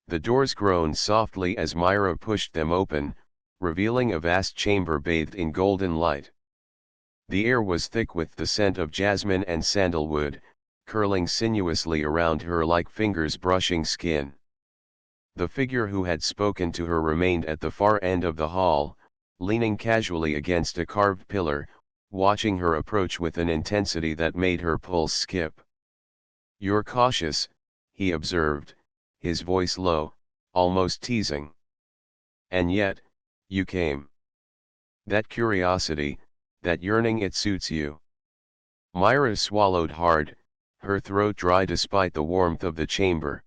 The doors groaned softly as Myra pushed them open, revealing a vast chamber bathed in golden light. The air was thick with the scent of jasmine and sandalwood, curling sinuously around her like fingers brushing skin. The figure who had spoken to her remained at the far end of the hall, leaning casually against a carved pillar, watching her approach with an intensity that made her pulse skip. "You're cautious," he observed, his voice low, almost teasing. "And yet, you came. That curiosity, that yearning, it suits you." Myra swallowed hard, her throat dry despite the warmth of the chamber.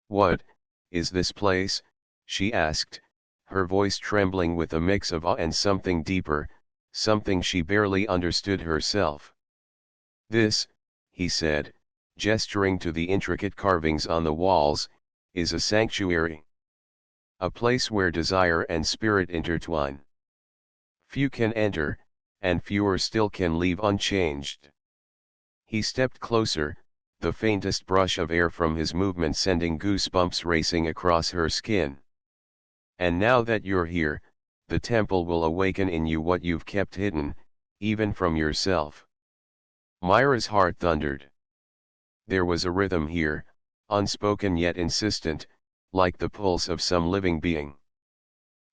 "What is this place?" she asked, her voice trembling with a mix of awe and something deeper, something she barely understood herself. "This," he said, gesturing to the intricate carvings on the walls, "is a sanctuary. A place where desire and spirit intertwine. Few can enter, and fewer still can leave unchanged." He stepped closer, the faintest brush of air from his movement sending goosebumps racing across her skin. "And now that you're here, the temple will awaken in you what you've kept hidden, even from yourself." Myra's heart thundered. There was a rhythm here, unspoken yet insistent, like the pulse of some living being.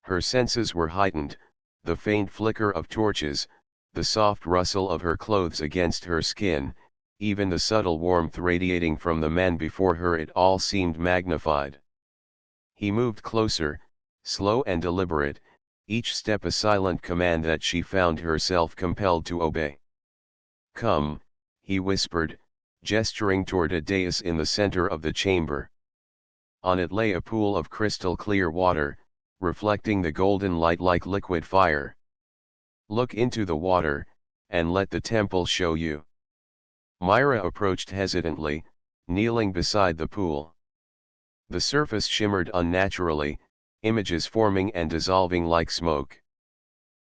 Her senses were heightened, the faint flicker of torches, the soft rustle of her clothes against her skin, even the subtle warmth radiating from the man before her, it all seemed magnified. He moved closer, slow and deliberate, each step a silent command that she found herself compelled to obey. "Come," he whispered, gesturing toward a dais in the center of the chamber. On it lay a pool of crystal clear water, reflecting the golden light like liquid fire. "Look into the water, and let the temple show you." Myra approached hesitantly, kneeling beside the pool. The surface shimmered unnaturally, images forming and dissolving like smoke.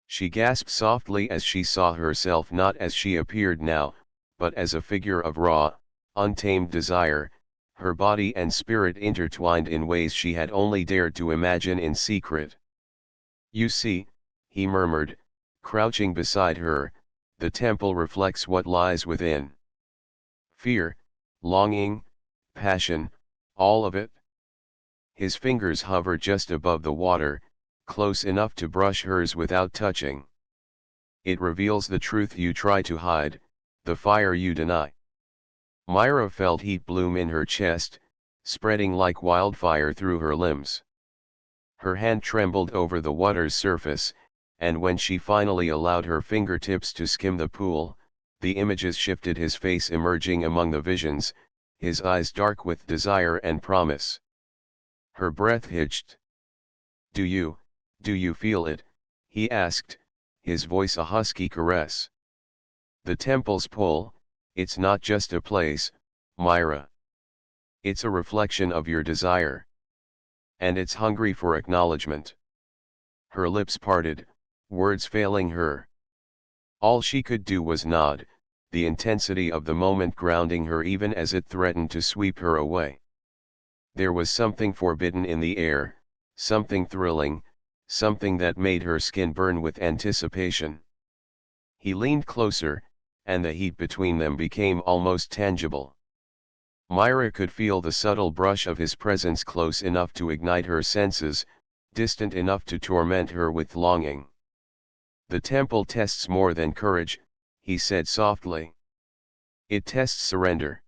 She gasped softly as she saw herself not as she appeared now, but as a figure of raw, untamed desire, her body and spirit intertwined in ways she had only dared to imagine in secret. "You see," he murmured, crouching beside her, "the temple reflects what lies within. Fear, longing, passion, all of it." His fingers hovered just above the water, close enough to brush hers without touching. "It reveals the truth you try to hide, the fire you deny." Myra felt heat bloom in her chest, spreading like wildfire through her limbs. Her hand trembled over the water's surface, and when she finally allowed her fingertips to skim the pool, the images shifted, his face emerging among the visions, his eyes dark with desire and promise. Her breath hitched. Do you feel it?" he asked, his voice a husky caress. "The temple's pull, it's not just a place, Myra. It's a reflection of your desire. And it's hungry for acknowledgement." Her lips parted, words failing her. All she could do was nod, the intensity of the moment grounding her even as it threatened to sweep her away. There was something forbidden in the air, something thrilling, something that made her skin burn with anticipation. He leaned closer, and the heat between them became almost tangible. Myra could feel the subtle brush of his presence close enough to ignite her senses, distant enough to torment her with longing. "The temple tests more than courage," he said softly. "It tests surrender.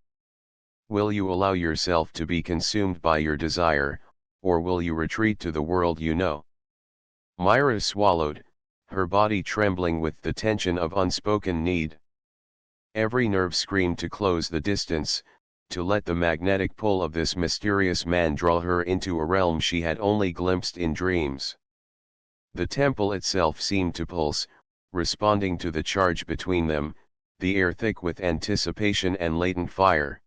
Will you allow yourself to be consumed by your desire, or will you retreat to the world you know?" Myra swallowed, her body trembling with the tension of unspoken need. Every nerve screamed to close the distance, to let the magnetic pull of this mysterious man draw her into a realm she had only glimpsed in dreams. The temple itself seemed to pulse, responding to the charge between them, the air thick with anticipation and latent fire.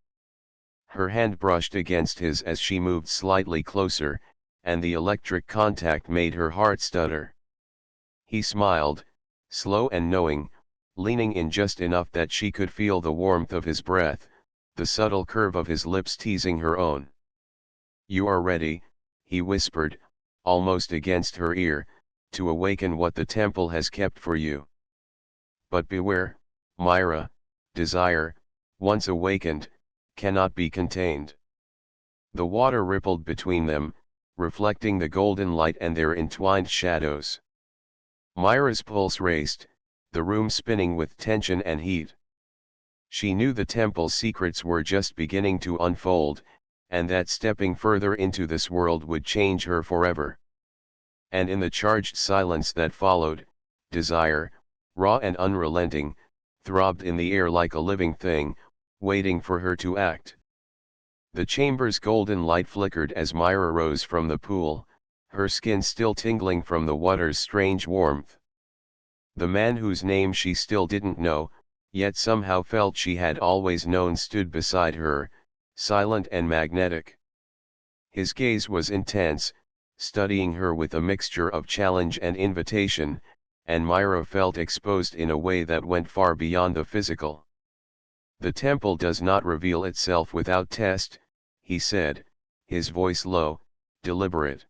Her hand brushed against his as she moved slightly closer, and the electric contact made her heart stutter. He smiled, slow and knowing, leaning in just enough that she could feel the warmth of his breath, the subtle curve of his lips teasing her own. You are ready, he whispered, almost against her ear, to awaken what the temple has kept for you. But beware, Myra, desire, once awakened, cannot be contained. The water rippled between them, reflecting the golden light and their entwined shadows. Myra's pulse raced, the room spinning with tension and heat. She knew the temple's secrets were just beginning to unfold, and that stepping further into this world would change her forever. And in the charged silence that followed, desire, raw and unrelenting, throbbed in the air like a living thing, waiting for her to act. The chamber's golden light flickered as Myra rose from the pool, her skin still tingling from the water's strange warmth. The man whose name she still didn't know, yet somehow felt she had always known, stood beside her, silent and magnetic. His gaze was intense, studying her with a mixture of challenge and invitation, and Myra felt exposed in a way that went far beyond the physical. The temple does not reveal itself without test, he said, his voice low, deliberate.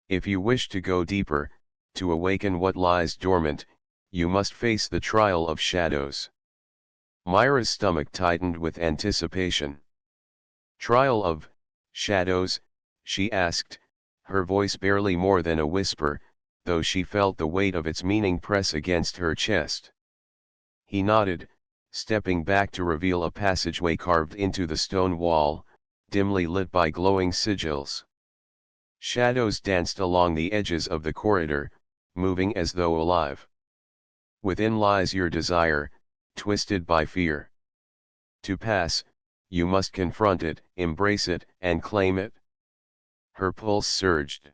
If you wish to go deeper, to awaken what lies dormant, you must face the trial of shadows. Myra's stomach tightened with anticipation. Trial of shadows, she asked, her voice barely more than a whisper, though she felt the weight of its meaning press against her chest. He nodded, stepping back to reveal a passageway carved into the stone wall, dimly lit by glowing sigils. Shadows danced along the edges of the corridor, moving as though alive. Within lies your desire, twisted by fear. To pass, you must confront it, embrace it, and claim it. Her pulse surged.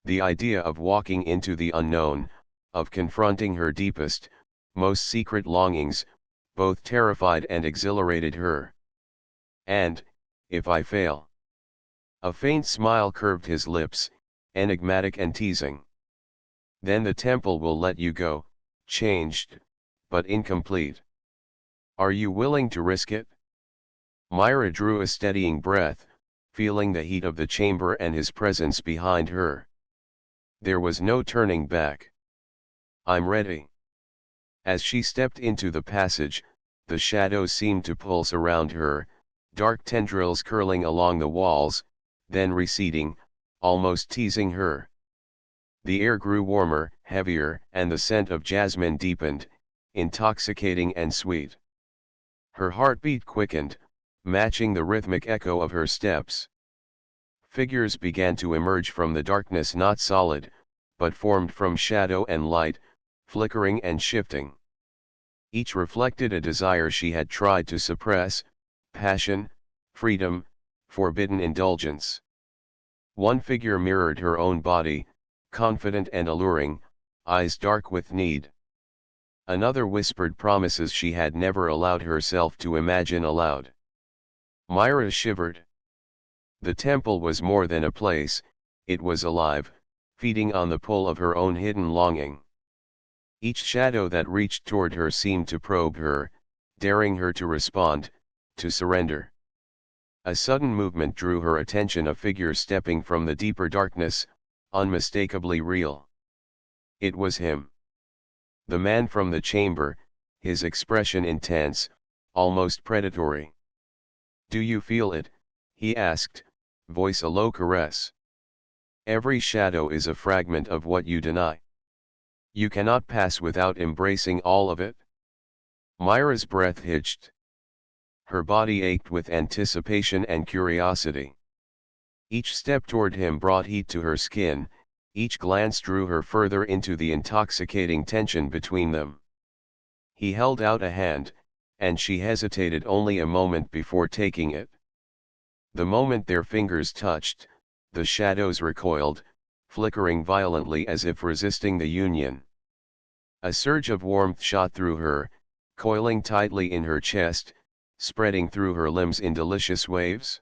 The idea of walking into the unknown, of confronting her deepest, most secret longings, both terrified and exhilarated her. And, if I fail? A faint smile curved his lips, enigmatic and teasing. Then the temple will let you go, changed, but incomplete. Are you willing to risk it? Myra drew a steadying breath, feeling the heat of the chamber and his presence behind her. There was no turning back. I'm ready. As she stepped into the passage, the shadows seemed to pulse around her, dark tendrils curling along the walls, then receding, almost teasing her. The air grew warmer, heavier, and the scent of jasmine deepened, intoxicating and sweet. Her heartbeat quickened, matching the rhythmic echo of her steps. Figures began to emerge from the darkness, not solid, but formed from shadow and light, flickering and shifting. Each reflected a desire she had tried to suppress: passion, freedom, forbidden indulgence. One figure mirrored her own body, confident and alluring, eyes dark with need. Another whispered promises she had never allowed herself to imagine aloud. Myra shivered. The temple was more than a place, it was alive, feeding on the pull of her own hidden longing. Each shadow that reached toward her seemed to probe her, daring her to respond, to surrender. A sudden movement drew her attention, a figure stepping from the deeper darkness, unmistakably real. It was him. The man from the chamber, his expression intense, almost predatory. Do you feel it? He asked, voice a low caress. Every shadow is a fragment of what you deny. You cannot pass without embracing all of it. Myra's breath hitched. Her body ached with anticipation and curiosity. Each step toward him brought heat to her skin, each glance drew her further into the intoxicating tension between them. He held out a hand, and she hesitated only a moment before taking it. The moment their fingers touched, the shadows recoiled, flickering violently as if resisting the union. A surge of warmth shot through her, coiling tightly in her chest, spreading through her limbs in delicious waves.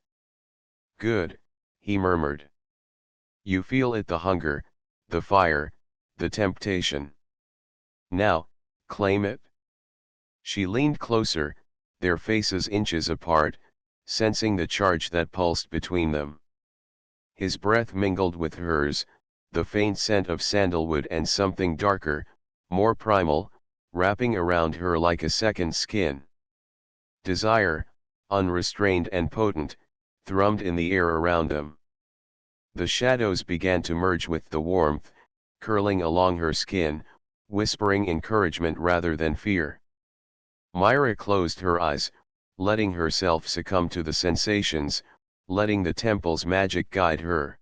Good, he murmured. You feel it, the hunger, the fire, the temptation. Now, claim it. She leaned closer, their faces inches apart, sensing the charge that pulsed between them. His breath mingled with hers, the faint scent of sandalwood and something darker, more primal, wrapping around her like a second skin. Desire, unrestrained and potent, thrummed in the air around them. The shadows began to merge with the warmth, curling along her skin, whispering encouragement rather than fear. Myra closed her eyes, letting herself succumb to the sensations, letting the temple's magic guide her.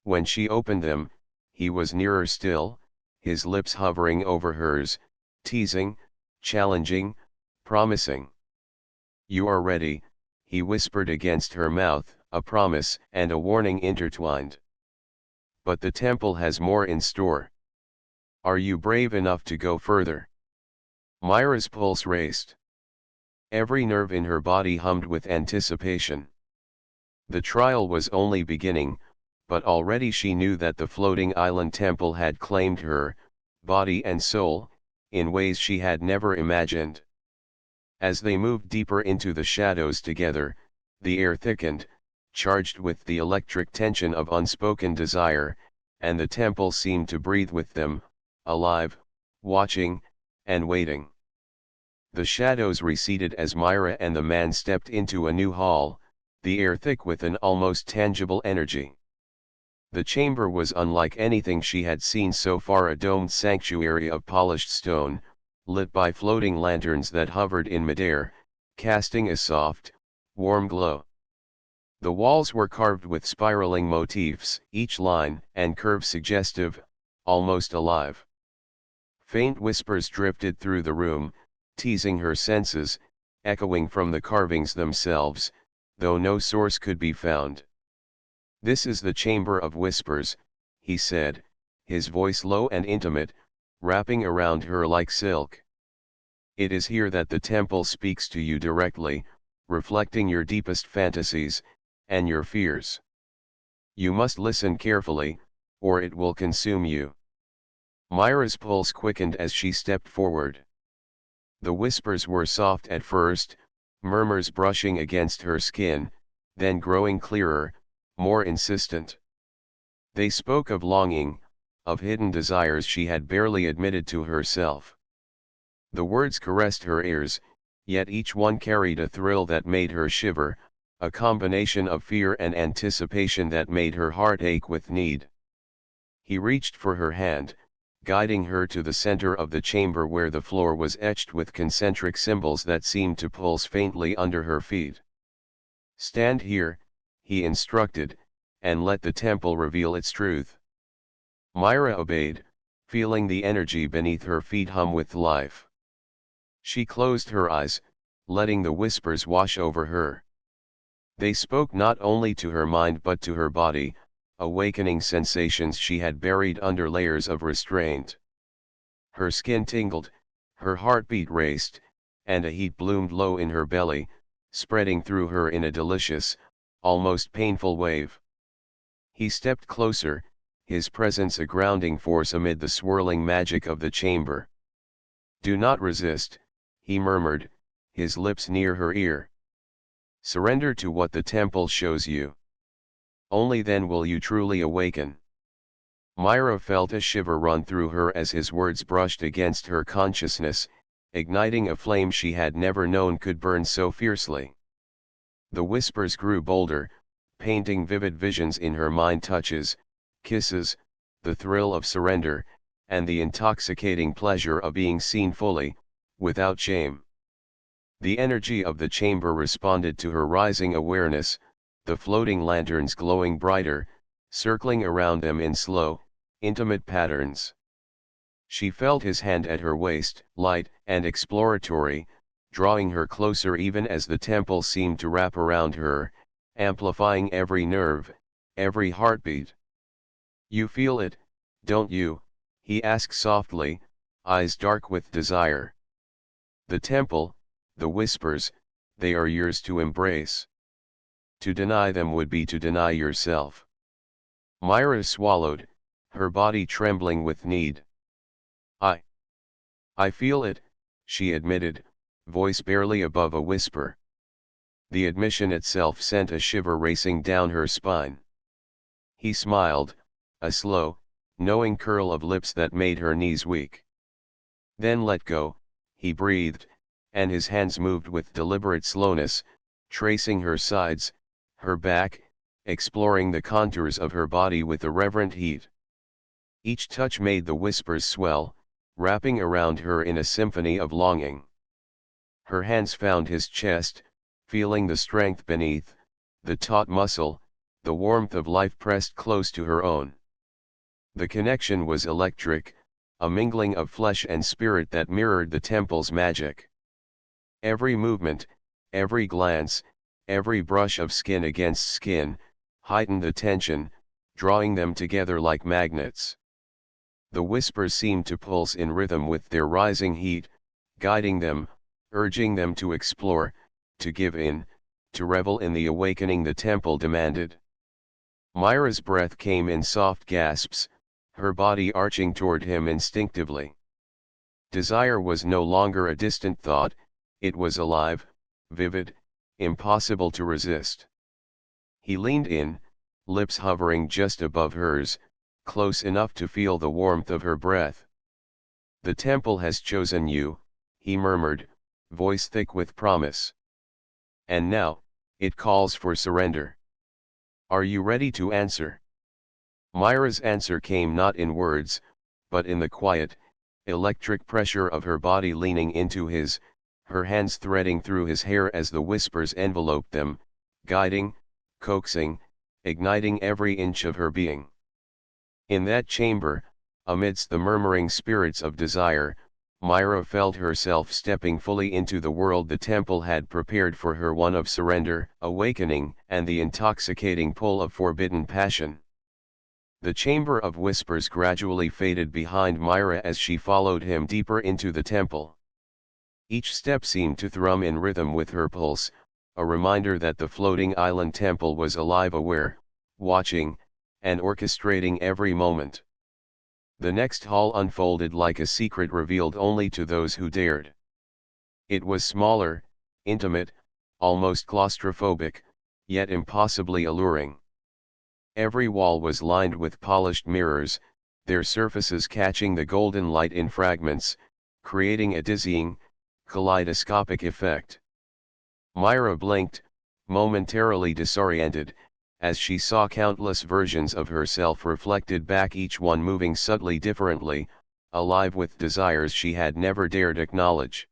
When she opened them, he was nearer still, his lips hovering over hers, teasing, challenging, promising. "You are ready," he whispered against her mouth, a promise and a warning intertwined. "But the temple has more in store. Are you brave enough to go further?" Myra's pulse raced. Every nerve in her body hummed with anticipation. The trial was only beginning, but already she knew that the floating island temple had claimed her, body and soul, in ways she had never imagined. As they moved deeper into the shadows together, the air thickened, charged with the electric tension of unspoken desire, and the temple seemed to breathe with them, alive, watching, and waiting. The shadows receded as Myra and the man stepped into a new hall, the air thick with an almost tangible energy. The chamber was unlike anything she had seen so far, a domed sanctuary of polished stone, lit by floating lanterns that hovered in midair, casting a soft, warm glow. The walls were carved with spiraling motifs, each line and curve suggestive, almost alive. Faint whispers drifted through the room, teasing her senses, echoing from the carvings themselves, though no source could be found. "This is the Chamber of Whispers," he said, his voice low and intimate, wrapping around her like silk. "It is here that the temple speaks to you directly, reflecting your deepest fantasies, and your fears. You must listen carefully, or it will consume you." Myra's pulse quickened as she stepped forward. The whispers were soft at first, murmurs brushing against her skin, then growing clearer, more insistent. They spoke of longing, of hidden desires she had barely admitted to herself. The words caressed her ears, yet each one carried a thrill that made her shiver, a combination of fear and anticipation that made her heart ache with need. He reached for her hand, guiding her to the center of the chamber where the floor was etched with concentric symbols that seemed to pulse faintly under her feet. "Stand here," he instructed, "and let the temple reveal its truth." Myra obeyed, feeling the energy beneath her feet hum with life. She closed her eyes, letting the whispers wash over her. They spoke not only to her mind but to her body, awakening sensations she had buried under layers of restraint. Her skin tingled, her heartbeat raced, and a heat bloomed low in her belly, spreading through her in a delicious, almost painful wave. He stepped closer, his presence a grounding force amid the swirling magic of the chamber. "Do not resist," he murmured, his lips near her ear. "Surrender to what the temple shows you. Only then will you truly awaken." Myra felt a shiver run through her as his words brushed against her consciousness, igniting a flame she had never known could burn so fiercely. The whispers grew bolder, painting vivid visions in her mind: touches, kisses, the thrill of surrender, and the intoxicating pleasure of being seen fully, without shame. The energy of the chamber responded to her rising awareness, the floating lanterns glowing brighter, circling around them in slow, intimate patterns. She felt his hand at her waist, light and exploratory, drawing her closer even as the temple seemed to wrap around her, amplifying every nerve, every heartbeat. "You feel it, don't you?" he asked softly, eyes dark with desire. "The temple, the whispers, they are yours to embrace. To deny them would be to deny yourself." Myra swallowed, her body trembling with need. I feel it," she admitted, voice barely above a whisper. The admission itself sent a shiver racing down her spine. He smiled, a slow, knowing curl of lips that made her knees weak. Then let go, he breathed, and his hands moved with deliberate slowness, tracing her sides, her back, exploring the contours of her body with a reverent heat. Each touch made the whispers swell, wrapping around her in a symphony of longing. Her hands found his chest, feeling the strength beneath, the taut muscle, the warmth of life pressed close to her own. The connection was electric, a mingling of flesh and spirit that mirrored the temple's magic. Every movement, every glance, every brush of skin against skin, heightened the tension, drawing them together like magnets. The whispers seemed to pulse in rhythm with their rising heat, guiding them, urging them to explore, to give in, to revel in the awakening the temple demanded. Myra's breath came in soft gasps, her body arching toward him instinctively. Desire was no longer a distant thought, it was alive, vivid, impossible to resist. He leaned in, lips hovering just above hers, close enough to feel the warmth of her breath. "The temple has chosen you," he murmured, voice thick with promise. "And now, it calls for surrender. Are you ready to answer?" Myra's answer came not in words, but in the quiet, electric pressure of her body leaning into his, her hands threading through his hair as the whispers enveloped them, guiding, coaxing, igniting every inch of her being. In that chamber, amidst the murmuring spirits of desire, Myra felt herself stepping fully into the world the temple had prepared for her, one of surrender, awakening, and the intoxicating pull of forbidden passion. The chamber of whispers gradually faded behind Myra as she followed him deeper into the temple. Each step seemed to thrum in rhythm with her pulse, a reminder that the floating island temple was alive, aware, watching, and orchestrating every moment. The next hall unfolded like a secret revealed only to those who dared. It was smaller, intimate, almost claustrophobic, yet impossibly alluring. Every wall was lined with polished mirrors, their surfaces catching the golden light in fragments, creating a dizzying, kaleidoscopic effect. Myra blinked, momentarily disoriented, as she saw countless versions of herself reflected back, each one moving subtly differently, alive with desires she had never dared acknowledge.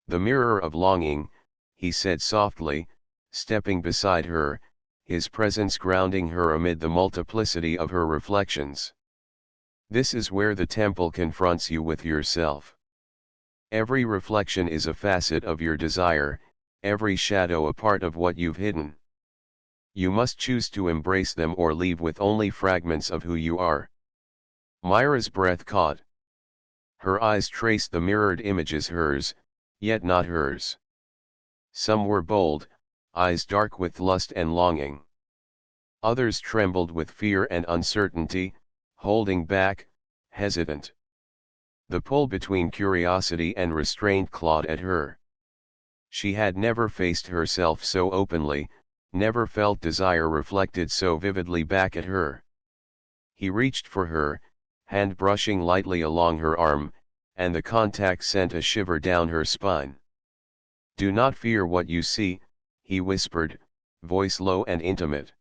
"The mirror of longing," he said softly, stepping beside her, his presence grounding her amid the multiplicity of her reflections. "This is where the temple confronts you with yourself. Every reflection is a facet of your desire, every shadow a part of what you've hidden. You must choose to embrace them or leave with only fragments of who you are." Myra's breath caught. Her eyes traced the mirrored images, hers, yet not hers. Some were bold, eyes dark with lust and longing. Others trembled with fear and uncertainty, holding back, hesitant. The pull between curiosity and restraint clawed at her. She had never faced herself so openly, never felt desire reflected so vividly back at her. He reached for her, hand brushing lightly along her arm, and the contact sent a shiver down her spine. "Do not fear what you see," he whispered, voice low and intimate.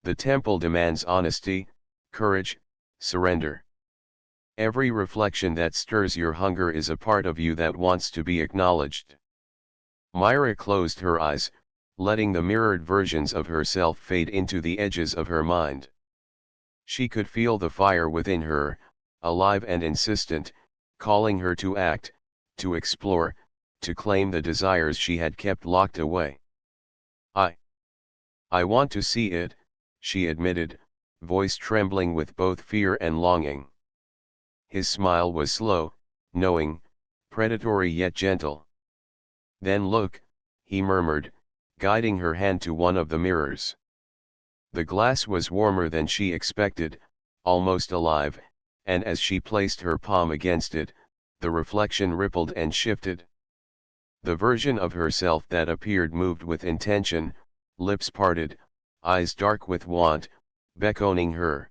"The temple demands honesty, courage, surrender. Every reflection that stirs your hunger is a part of you that wants to be acknowledged." Myra closed her eyes, letting the mirrored versions of herself fade into the edges of her mind. She could feel the fire within her, alive and insistent, calling her to act, to explore, to claim the desires she had kept locked away. I want to see it," she admitted, voice trembling with both fear and longing. His smile was slow, knowing, predatory yet gentle. "Then look," he murmured, guiding her hand to one of the mirrors. The glass was warmer than she expected, almost alive, and as she placed her palm against it, the reflection rippled and shifted. The version of herself that appeared moved with intention, lips parted, eyes dark with want, beckoning her.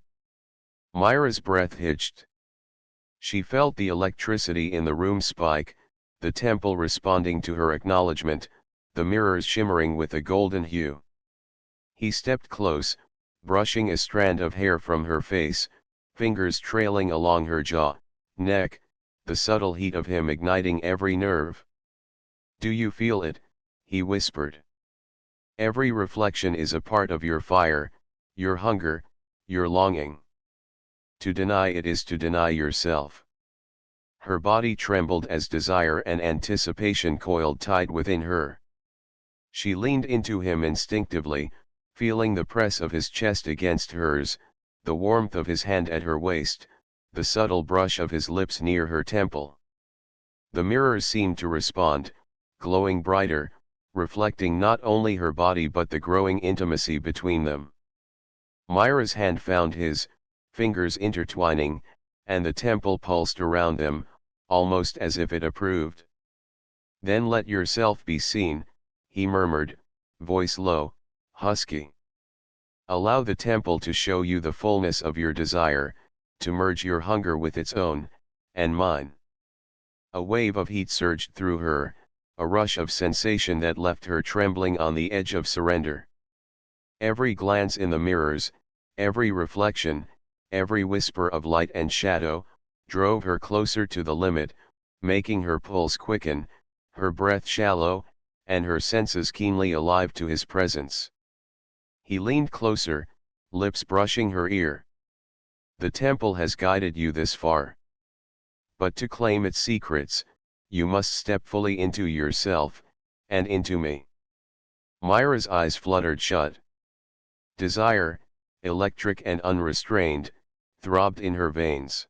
Myra's breath hitched. She felt the electricity in the room spike, the temple responding to her acknowledgement, the mirrors shimmering with a golden hue. He stepped close, brushing a strand of hair from her face, fingers trailing along her jaw, neck, the subtle heat of him igniting every nerve. "Do you feel it?" he whispered. "Every reflection is a part of your fire, your hunger, your longing. To deny it is to deny yourself." Her body trembled as desire and anticipation coiled tight within her. She leaned into him instinctively, feeling the press of his chest against hers, the warmth of his hand at her waist, the subtle brush of his lips near her temple. The mirrors seemed to respond, glowing brighter, reflecting not only her body but the growing intimacy between them. Myra's hand found his, fingers intertwining, and the temple pulsed around them, almost as if it approved. "Then let yourself be seen," he murmured, voice low, husky. "Allow the temple to show you the fullness of your desire, to merge your hunger with its own, and mine." A wave of heat surged through her, a rush of sensation that left her trembling on the edge of surrender. Every glance in the mirrors, every reflection, every whisper of light and shadow, drove her closer to the limit, making her pulse quicken, her breath shallow, and her senses keenly alive to his presence. He leaned closer, lips brushing her ear. "The temple has guided you this far. But to claim its secrets, you must step fully into yourself, and into me." Myra's eyes fluttered shut. Desire, electric and unrestrained, throbbed in her veins.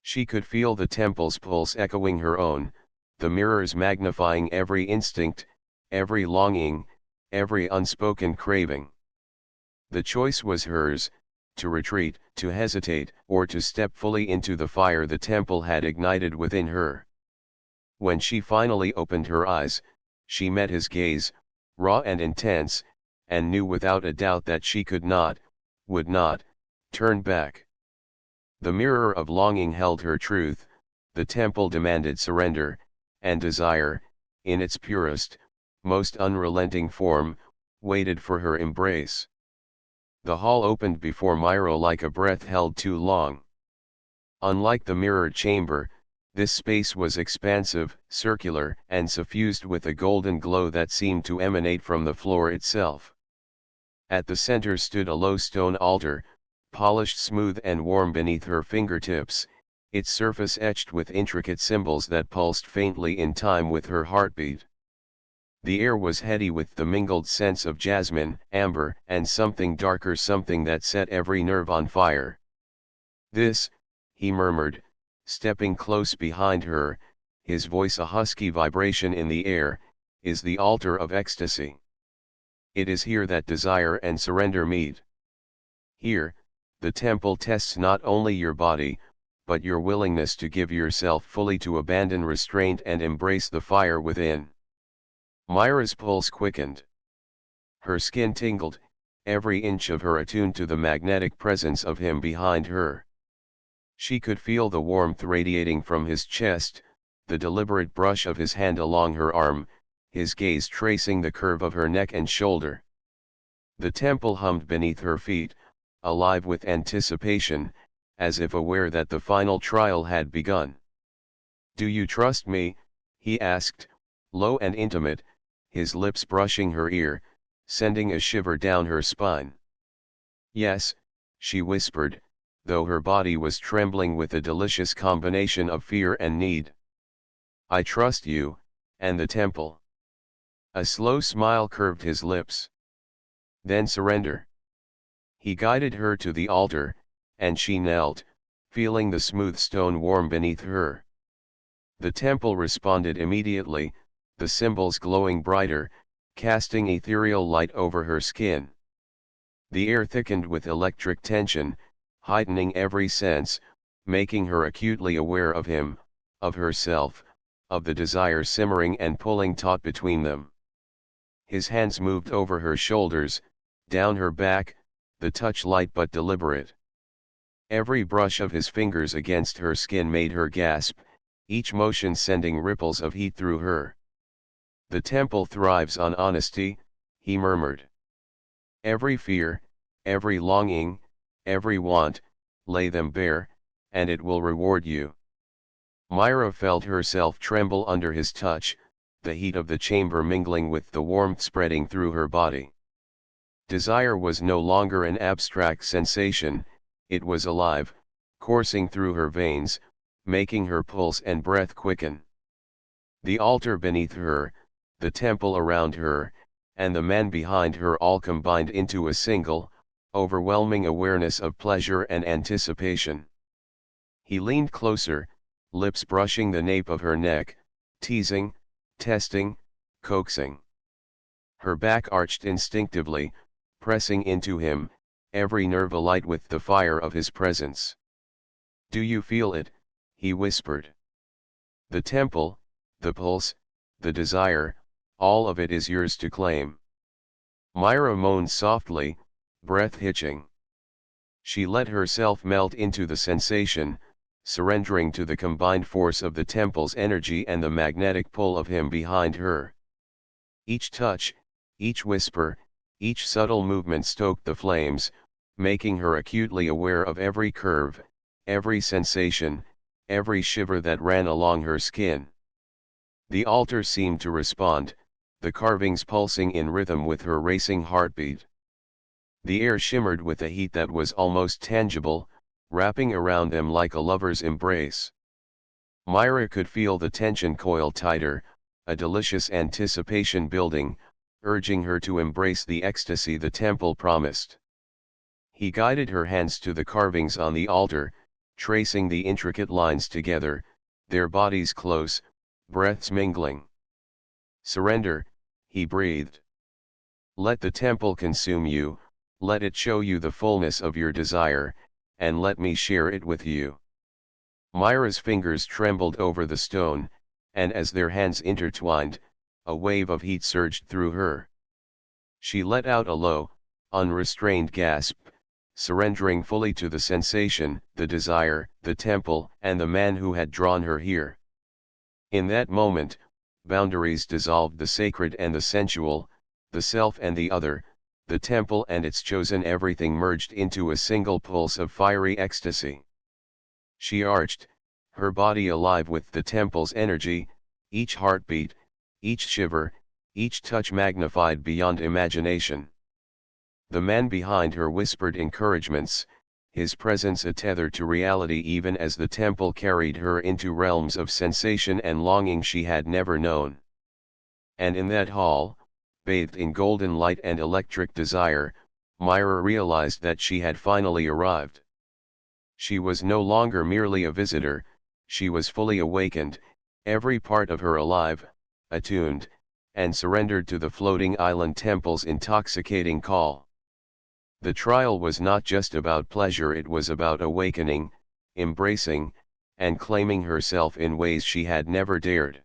She could feel the temple's pulse echoing her own, the mirrors magnifying every instinct, every longing, every unspoken craving. The choice was hers, to retreat, to hesitate, or to step fully into the fire the temple had ignited within her. When she finally opened her eyes, she met his gaze, raw and intense, and knew without a doubt that she could not, would not, turn back. The mirror of longing held her truth, the temple demanded surrender, and desire, in its purest, most unrelenting form, waited for her embrace. The hall opened before Myra like a breath held too long. Unlike the mirrored chamber, this space was expansive, circular, and suffused with a golden glow that seemed to emanate from the floor itself. At the center stood a low stone altar, polished smooth and warm beneath her fingertips, its surface etched with intricate symbols that pulsed faintly in time with her heartbeat. The air was heady with the mingled scents of jasmine, amber, and something darker, something that set every nerve on fire. "This," he murmured, stepping close behind her, his voice a husky vibration in the air, "is the altar of ecstasy. It is here that desire and surrender meet. Here, the temple tests not only your body, but your willingness to give yourself fully, to abandon restraint and embrace the fire within." Myra's pulse quickened. Her skin tingled, every inch of her attuned to the magnetic presence of him behind her. She could feel the warmth radiating from his chest, the deliberate brush of his hand along her arm, his gaze tracing the curve of her neck and shoulder. The temple hummed beneath her feet, alive with anticipation, as if aware that the final trial had begun. "Do you trust me?" he asked, low and intimate, his lips brushing her ear, sending a shiver down her spine. "Yes," she whispered, though her body was trembling with a delicious combination of fear and need. "I trust you, and the temple." A slow smile curved his lips. "Then surrender." He guided her to the altar, and she knelt, feeling the smooth stone warm beneath her. The temple responded immediately, the symbols glowing brighter, casting ethereal light over her skin. The air thickened with electric tension, heightening every sense, making her acutely aware of him, of herself, of the desire simmering and pulling taut between them. His hands moved over her shoulders, down her back, the touch light but deliberate. Every brush of his fingers against her skin made her gasp, each motion sending ripples of heat through her. "The temple thrives on honesty," he murmured. "Every fear, every longing, every want, lay them bare, and it will reward you." Myra felt herself tremble under his touch, the heat of the chamber mingling with the warmth spreading through her body. Desire was no longer an abstract sensation, it was alive, coursing through her veins, making her pulse and breath quicken. The altar beneath her, the temple around her, and the man behind her all combined into a single, overwhelming awareness of pleasure and anticipation. He leaned closer, lips brushing the nape of her neck, teasing, testing, coaxing. Her back arched instinctively, pressing into him, every nerve alight with the fire of his presence. "Do you feel it?" he whispered. "The temple, the pulse, the desire, all of it is yours to claim." Myra moaned softly, breath hitching. She let herself melt into the sensation, surrendering to the combined force of the temple's energy and the magnetic pull of him behind her. Each touch, each whisper, each subtle movement stoked the flames, making her acutely aware of every curve, every sensation, every shiver that ran along her skin. The altar seemed to respond, the carvings pulsing in rhythm with her racing heartbeat. The air shimmered with a heat that was almost tangible, wrapping around them like a lover's embrace. Myra could feel the tension coil tighter, a delicious anticipation building, urging her to embrace the ecstasy the temple promised. He guided her hands to the carvings on the altar, tracing the intricate lines together, their bodies close, breaths mingling. "Surrender," he breathed. "Let the temple consume you, let it show you the fullness of your desire, and let me share it with you." Myra's fingers trembled over the stone, and as their hands intertwined, a wave of heat surged through her. She let out a low, unrestrained gasp, surrendering fully to the sensation, the desire, the temple, and the man who had drawn her here. In that moment, boundaries dissolved, the sacred and the sensual, the self and the other, the temple and its chosen, everything merged into a single pulse of fiery ecstasy. She arched, her body alive with the temple's energy, each heartbeat, each shiver, each touch magnified beyond imagination. The man behind her whispered encouragements, his presence a tether to reality even as the temple carried her into realms of sensation and longing she had never known. And in that hall, bathed in golden light and electric desire, Myra realized that she had finally arrived. She was no longer merely a visitor, she was fully awakened, every part of her alive, attuned, and surrendered to the floating island temple's intoxicating call. The trial was not just about pleasure, it was about awakening, embracing, and claiming herself in ways she had never dared.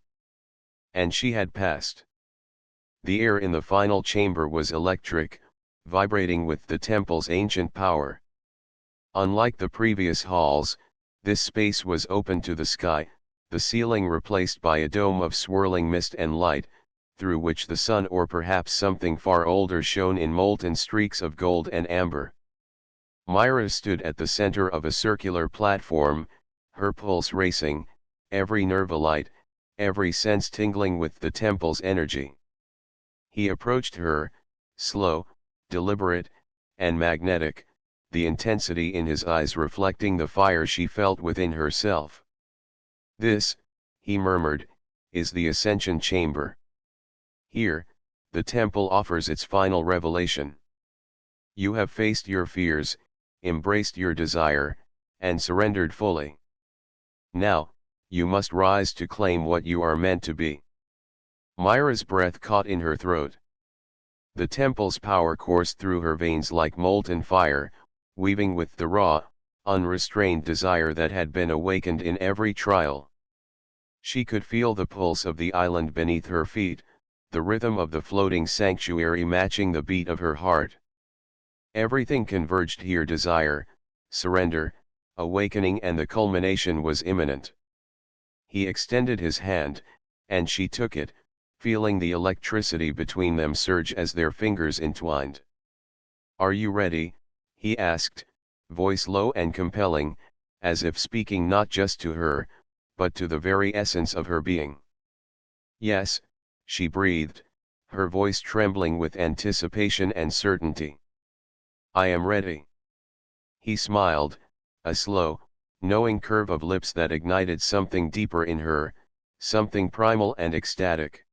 And she had passed. The air in the final chamber was electric, vibrating with the temple's ancient power. Unlike the previous halls, this space was open to the sky, the ceiling replaced by a dome of swirling mist and light, through which the sun or perhaps something far older shone in molten streaks of gold and amber. Myra stood at the center of a circular platform, her pulse racing, every nerve alight, every sense tingling with the temple's energy. He approached her, slow, deliberate, and magnetic, the intensity in his eyes reflecting the fire she felt within herself. "This," he murmured, "is the Ascension Chamber. Here, the temple offers its final revelation. You have faced your fears, embraced your desire, and surrendered fully. Now, you must rise to claim what you are meant to be." Myra's breath caught in her throat. The temple's power coursed through her veins like molten fire, weaving with the raw, unrestrained desire that had been awakened in every trial. She could feel the pulse of the island beneath her feet, the rhythm of the floating sanctuary matching the beat of her heart. Everything converged here: desire, surrender, awakening, and the culmination was imminent. He extended his hand, and she took it, feeling the electricity between them surge as their fingers entwined. "Are you ready?" he asked, voice low and compelling, as if speaking not just to her, but to the very essence of her being. "Yes," she breathed, her voice trembling with anticipation and certainty. "I am ready." He smiled, a slow, knowing curve of lips that ignited something deeper in her, something primal and ecstatic.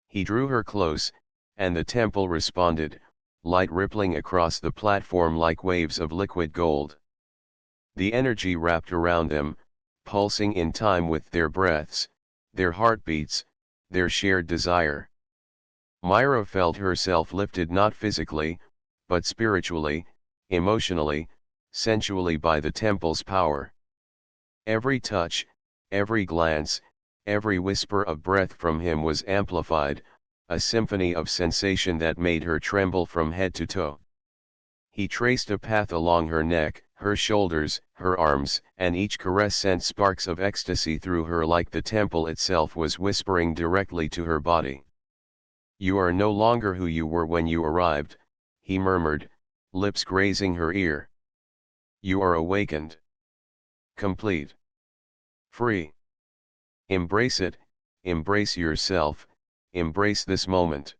He drew her close, and the temple responded, light rippling across the platform like waves of liquid gold. The energy wrapped around them, pulsing in time with their breaths, their heartbeats, their shared desire. Myra felt herself lifted not physically, but spiritually, emotionally, sensually by the temple's power. Every touch, every glance, every whisper of breath from him was amplified, a symphony of sensation that made her tremble from head to toe. He traced a path along her neck, her shoulders, her arms, and each caress sent sparks of ecstasy through her like the temple itself was whispering directly to her body. "You are no longer who you were when you arrived," he murmured, lips grazing her ear. "You are awakened. Complete. Free. Embrace it, embrace yourself, embrace this moment."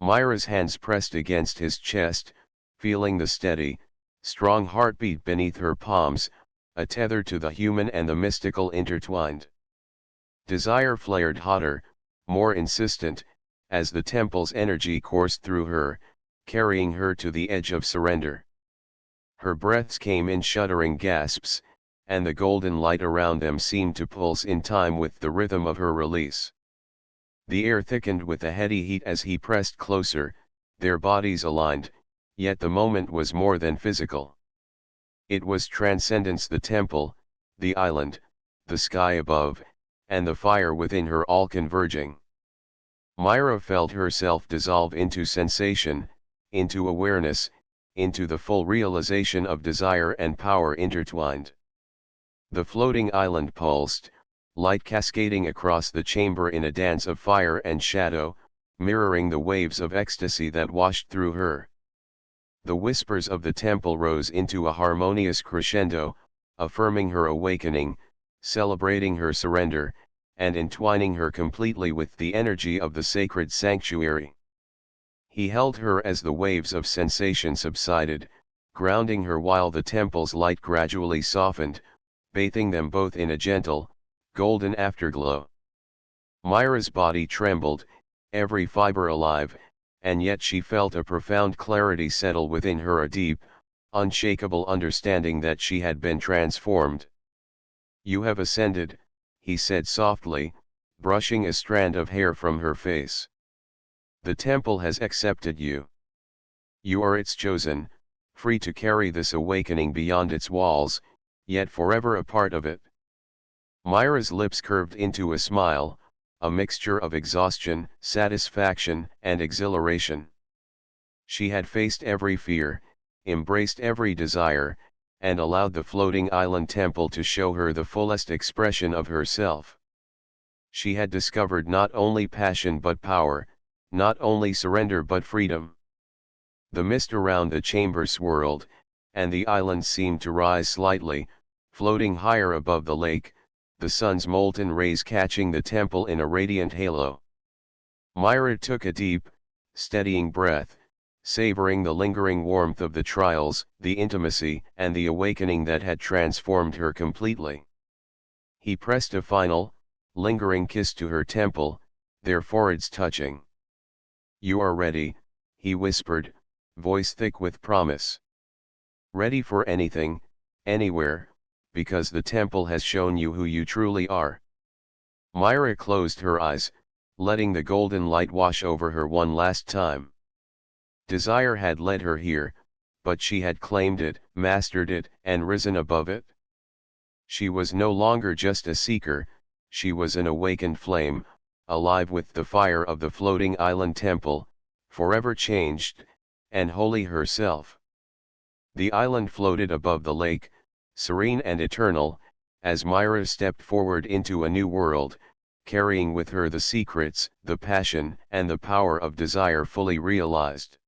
Myra's hands pressed against his chest, feeling the steady, strong heartbeat beneath her palms, a tether to the human and the mystical intertwined. Desire flared hotter, more insistent, as the temple's energy coursed through her, carrying her to the edge of surrender. Her breaths came in shuddering gasps, and the golden light around them seemed to pulse in time with the rhythm of her release. The air thickened with a heady heat as he pressed closer, their bodies aligned, yet the moment was more than physical. It was transcendence: the temple, the island, the sky above, and the fire within her all converging. Myra felt herself dissolve into sensation, into awareness, into the full realization of desire and power intertwined. The floating island pulsed, light cascading across the chamber in a dance of fire and shadow, mirroring the waves of ecstasy that washed through her. The whispers of the temple rose into a harmonious crescendo, affirming her awakening, celebrating her surrender, and entwining her completely with the energy of the sacred sanctuary. He held her as the waves of sensation subsided, grounding her while the temple's light gradually softened, bathing them both in a gentle, golden afterglow. Myra's body trembled, every fiber alive, and yet she felt a profound clarity settle within her, a deep, unshakable understanding that she had been transformed. "You have ascended," he said softly, brushing a strand of hair from her face. "The temple has accepted you. You are its chosen, free to carry this awakening beyond its walls, yet forever a part of it." Myra's lips curved into a smile, a mixture of exhaustion, satisfaction, and exhilaration. She had faced every fear, embraced every desire, and allowed the floating island temple to show her the fullest expression of herself. She had discovered not only passion but power, not only surrender but freedom. The mist around the chamber swirled, and the island seemed to rise slightly, floating higher above the lake, the sun's molten rays catching the temple in a radiant halo. Myra took a deep, steadying breath, savoring the lingering warmth of the trials, the intimacy, and the awakening that had transformed her completely. He pressed a final, lingering kiss to her temple, their foreheads touching. "You are ready," he whispered, voice thick with promise. "Ready for anything, anywhere, because the temple has shown you who you truly are." Myra closed her eyes, letting the golden light wash over her one last time. Desire had led her here, but she had claimed it, mastered it, and risen above it. She was no longer just a seeker, she was an awakened flame, alive with the fire of the floating island temple, forever changed, and holy herself. The island floated above the lake, serene and eternal, as Myra stepped forward into a new world, carrying with her the secrets, the passion, and the power of desire fully realized.